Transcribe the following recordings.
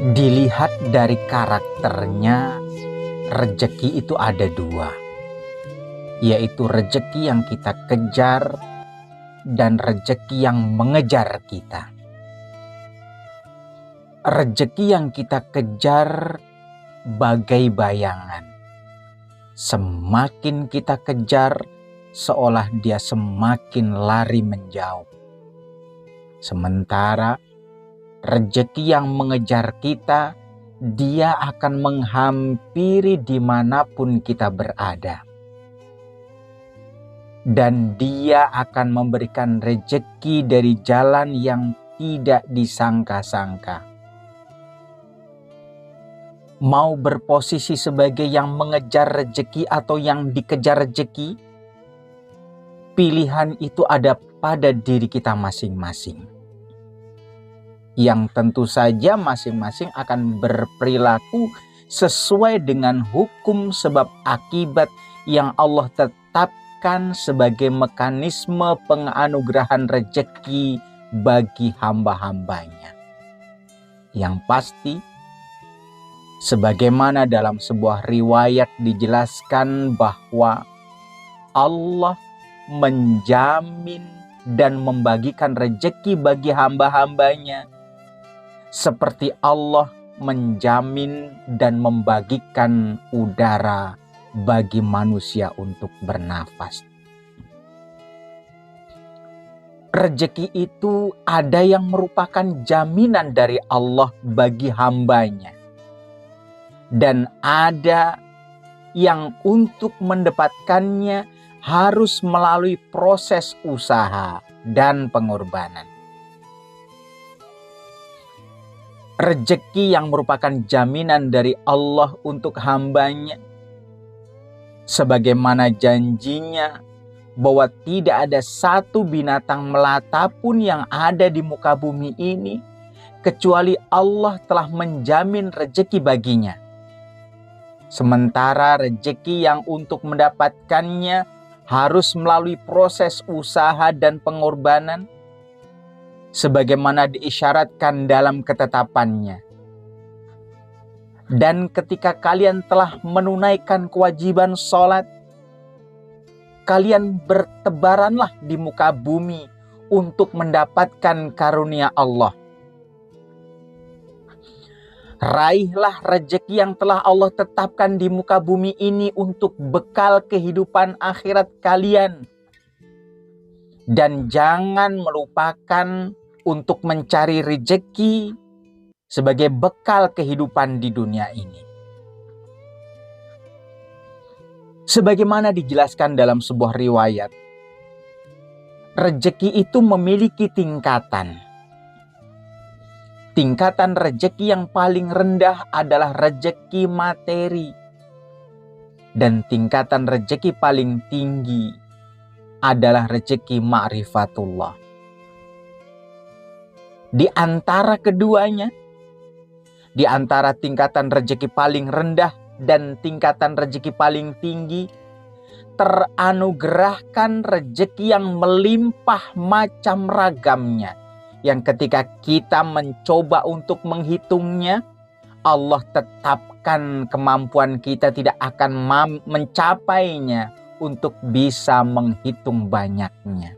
Dilihat dari karakternya, rejeki itu ada dua, yaitu rejeki yang kita kejar dan rejeki yang mengejar kita. Rejeki yang kita kejar bagai bayangan. Semakin kita kejar, seolah dia semakin lari menjauh. Sementara rejeki yang mengejar kita, dia akan menghampiri dimanapun kita berada. Dan dia akan memberikan rejeki dari jalan yang tidak disangka-sangka. Mau berposisi sebagai yang mengejar rejeki atau yang dikejar rejeki, pilihan itu ada pada diri kita masing-masing. Yang tentu saja masing-masing akan berperilaku sesuai dengan hukum sebab akibat yang Allah tetapkan sebagai mekanisme penganugerahan rejeki bagi hamba-hambanya. Yang pasti, sebagaimana dalam sebuah riwayat dijelaskan bahwa Allah menjamin dan membagikan rejeki bagi hamba-hambanya seperti Allah menjamin dan membagikan udara bagi manusia untuk bernafas. Rejeki itu ada yang merupakan jaminan dari Allah bagi hambanya. Dan ada yang untuk mendapatkannya harus melalui proses usaha dan pengorbanan. Rejeki yang merupakan jaminan dari Allah untuk hambanya, sebagaimana janjinya bahwa tidak ada satu binatang melata pun yang ada di muka bumi ini, kecuali Allah telah menjamin rejeki baginya. Sementara rejeki yang untuk mendapatkannya harus melalui proses usaha dan pengorbanan, sebagaimana diisyaratkan dalam ketetapannya. Dan ketika kalian telah menunaikan kewajiban sholat, kalian bertebaranlah di muka bumi untuk mendapatkan karunia Allah. Raihlah rejeki yang telah Allah tetapkan di muka bumi ini untuk bekal kehidupan akhirat kalian. Dan jangan melupakan untuk mencari rejeki sebagai bekal kehidupan di dunia ini. Sebagaimana dijelaskan dalam sebuah riwayat, rejeki itu memiliki tingkatan. Tingkatan rejeki yang paling rendah adalah rejeki materi. Dan tingkatan rejeki paling tinggi adalah rejeki ma'rifatullah. Di antara keduanya, di antara tingkatan rejeki paling rendah dan tingkatan rejeki paling tinggi, teranugerahkan rejeki yang melimpah macam ragamnya, yang ketika kita mencoba untuk menghitungnya, Allah tetapkan kemampuan kita tidak akan mencapainya untuk bisa menghitung banyaknya.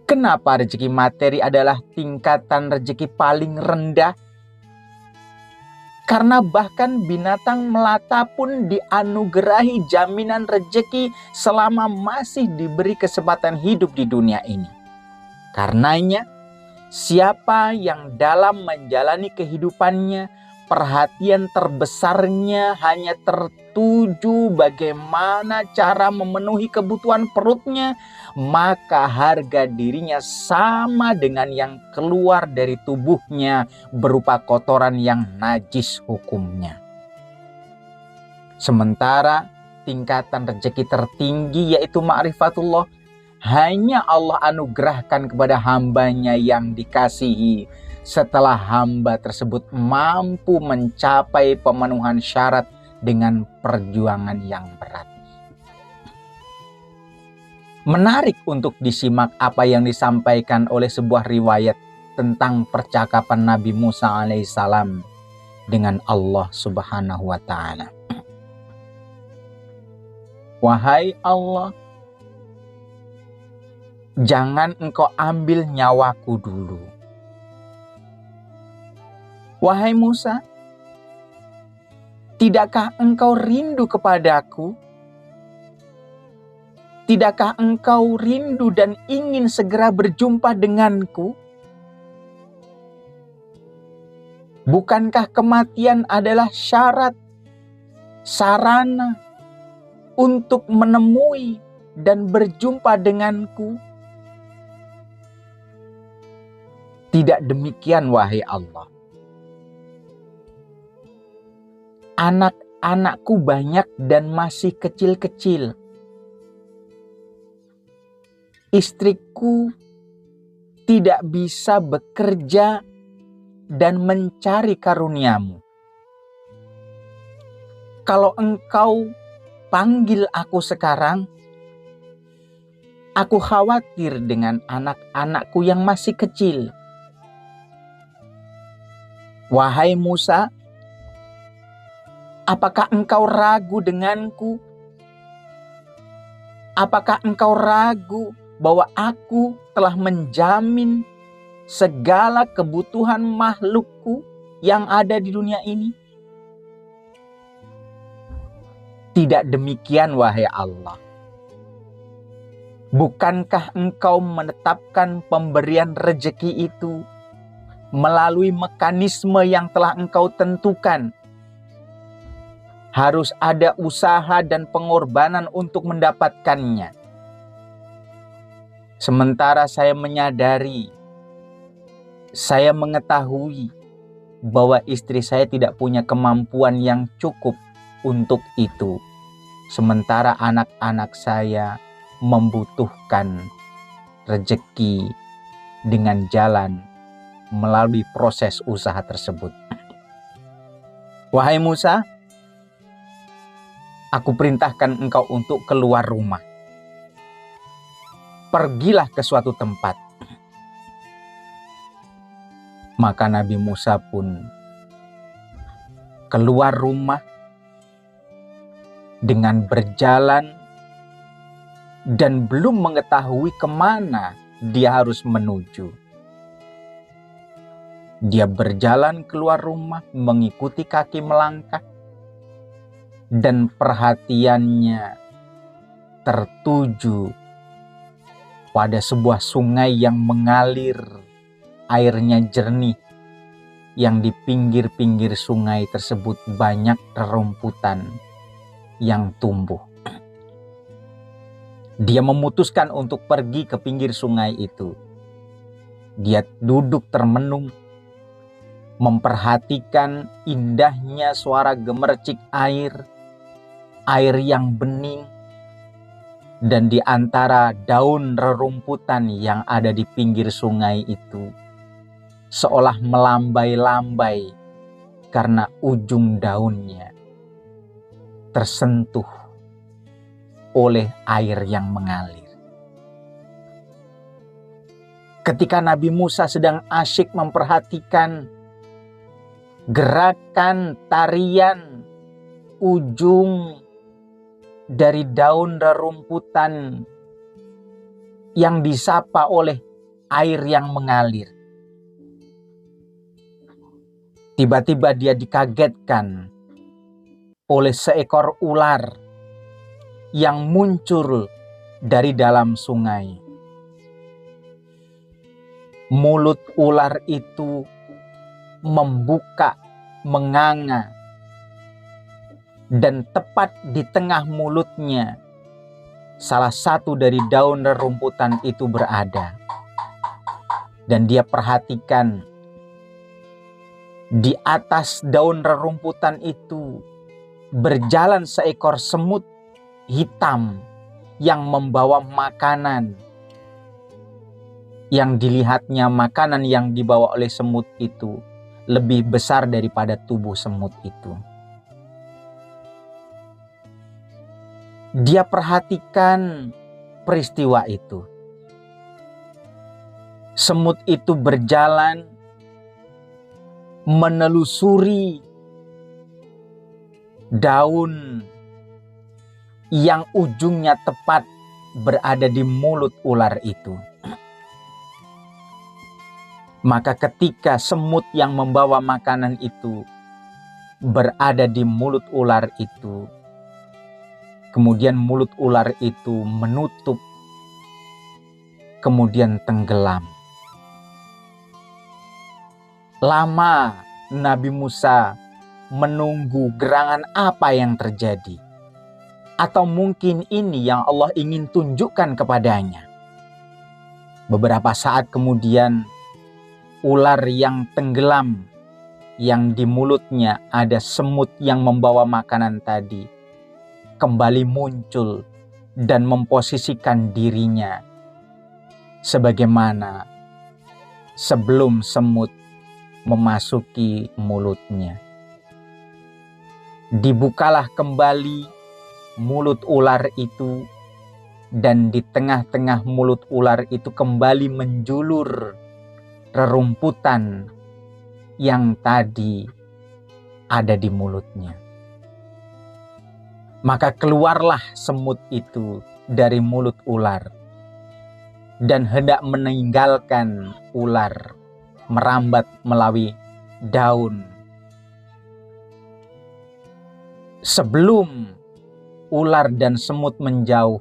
Kenapa rezeki materi adalah tingkatan rezeki paling rendah? Karena bahkan binatang melata pun dianugerahi jaminan rezeki selama masih diberi kesempatan hidup di dunia ini. Karenanya, siapa yang dalam menjalani kehidupannya, perhatian terbesarnya hanya tertuju bagaimana cara memenuhi kebutuhan perutnya, maka harga dirinya sama dengan yang keluar dari tubuhnya berupa kotoran yang najis hukumnya. Sementara tingkatan rezeki tertinggi yaitu ma'rifatullah hanya Allah anugerahkan kepada hambanya yang dikasihi setelah hamba tersebut mampu mencapai pemenuhan syarat dengan perjuangan yang berat. Menarik untuk disimak apa yang disampaikan oleh sebuah riwayat tentang percakapan Nabi Musa alaihissalam dengan Allah Subhanahu wa ta'ala. Wahai Allah, jangan engkau ambil nyawaku dulu. Wahai Musa, tidakkah engkau rindu kepadaku? Tidakkah engkau rindu dan ingin segera berjumpa denganku? Bukankah kematian adalah syarat, sarana untuk menemui dan berjumpa denganku? Tidak demikian, wahai Allah. Anak-anakku banyak dan masih kecil-kecil. Istriku tidak bisa bekerja dan mencari karuniamu. Kalau engkau panggil aku sekarang, aku khawatir dengan anak-anakku yang masih kecil. Wahai Musa, apakah engkau ragu denganku? Apakah engkau ragu bahwa aku telah menjamin segala kebutuhan makhlukku yang ada di dunia ini? Tidak demikian, wahai Allah. Bukankah engkau menetapkan pemberian rezeki itu melalui mekanisme yang telah engkau tentukan? Harus ada usaha dan pengorbanan untuk mendapatkannya. Sementara saya menyadari, saya mengetahui bahwa istri saya tidak punya kemampuan yang cukup untuk itu. Sementara anak-anak saya membutuhkan rezeki dengan jalan melalui proses usaha tersebut. Wahai Musa, aku perintahkan engkau untuk keluar rumah. Pergilah ke suatu tempat. Maka Nabi Musa pun keluar rumah dengan berjalan dan belum mengetahui kemana dia harus menuju. Dia berjalan keluar rumah, mengikuti kaki melangkah, dan perhatiannya tertuju pada sebuah sungai yang mengalir, airnya jernih, yang di pinggir-pinggir sungai tersebut banyak rerumputan yang tumbuh. Dia memutuskan untuk pergi ke pinggir sungai itu. Dia duduk termenung, memperhatikan indahnya suara gemercik air yang bening, dan di antara daun rerumputan yang ada di pinggir sungai itu seolah melambai-lambai karena ujung daunnya tersentuh oleh air yang mengalir. Ketika Nabi Musa sedang asyik memperhatikan gerakan tarian ujung dari daun rerumputan yang disapa oleh air yang mengalir, tiba-tiba dia dikagetkan oleh seekor ular yang muncul dari dalam sungai. Mulut ular itu membuka, menganga, dan tepat di tengah mulutnya salah satu dari daun rerumputan itu berada. Dan dia perhatikan di atas daun rerumputan itu berjalan seekor semut hitam yang membawa makanan. Yang dilihatnya makanan yang dibawa oleh semut itu lebih besar daripada tubuh semut itu. Dia perhatikan peristiwa itu. Semut itu berjalan menelusuri daun yang ujungnya tepat berada di mulut ular itu. Maka ketika semut yang membawa makanan itu berada di mulut ular itu, kemudian mulut ular itu menutup, kemudian tenggelam. Lama Nabi Musa menunggu gerangan apa yang terjadi. Atau mungkin ini yang Allah ingin tunjukkan kepadanya. Beberapa saat kemudian, ular yang tenggelam, yang di mulutnya ada semut yang membawa makanan tadi, kembali muncul dan memposisikan dirinya sebagaimana sebelum semut memasuki mulutnya. Dibukalah kembali mulut ular itu, dan di tengah-tengah mulut ular itu kembali menjulur rerumputan yang tadi ada di mulutnya. Maka keluarlah semut itu dari mulut ular dan hendak meninggalkan ular, merambat melalui daun. Sebelum ular dan semut menjauh,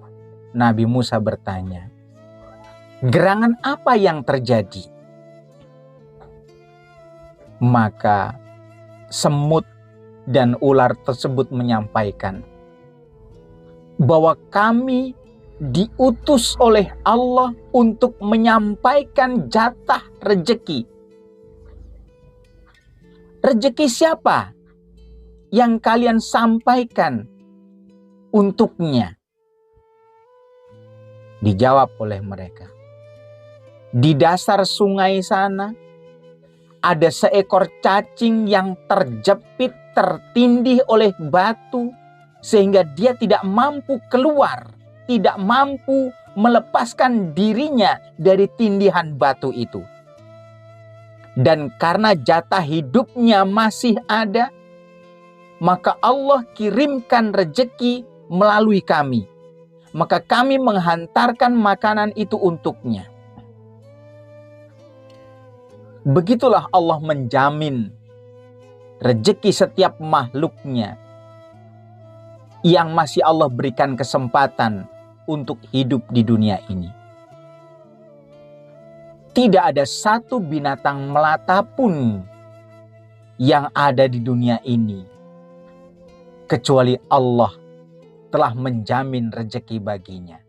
Nabi Musa bertanya, "Gerangan apa yang terjadi?" Maka semut dan ular tersebut menyampaikan bahwa kami diutus oleh Allah untuk menyampaikan jatah rejeki. Rejeki siapa yang kalian sampaikan untuknya? Dijawab oleh mereka, di dasar sungai sana ada seekor cacing yang terjepit, tertindih oleh batu, sehingga dia tidak mampu keluar, tidak mampu melepaskan dirinya dari tindihan batu itu. Dan karena jatah hidupnya masih ada, maka Allah kirimkan rejeki melalui kami. Maka kami menghantarkan makanan itu untuknya. Begitulah Allah menjamin rejeki setiap makhluknya yang masih Allah berikan kesempatan untuk hidup di dunia ini. Tidak ada satu binatang melata pun yang ada di dunia ini kecuali Allah telah menjamin rejeki baginya.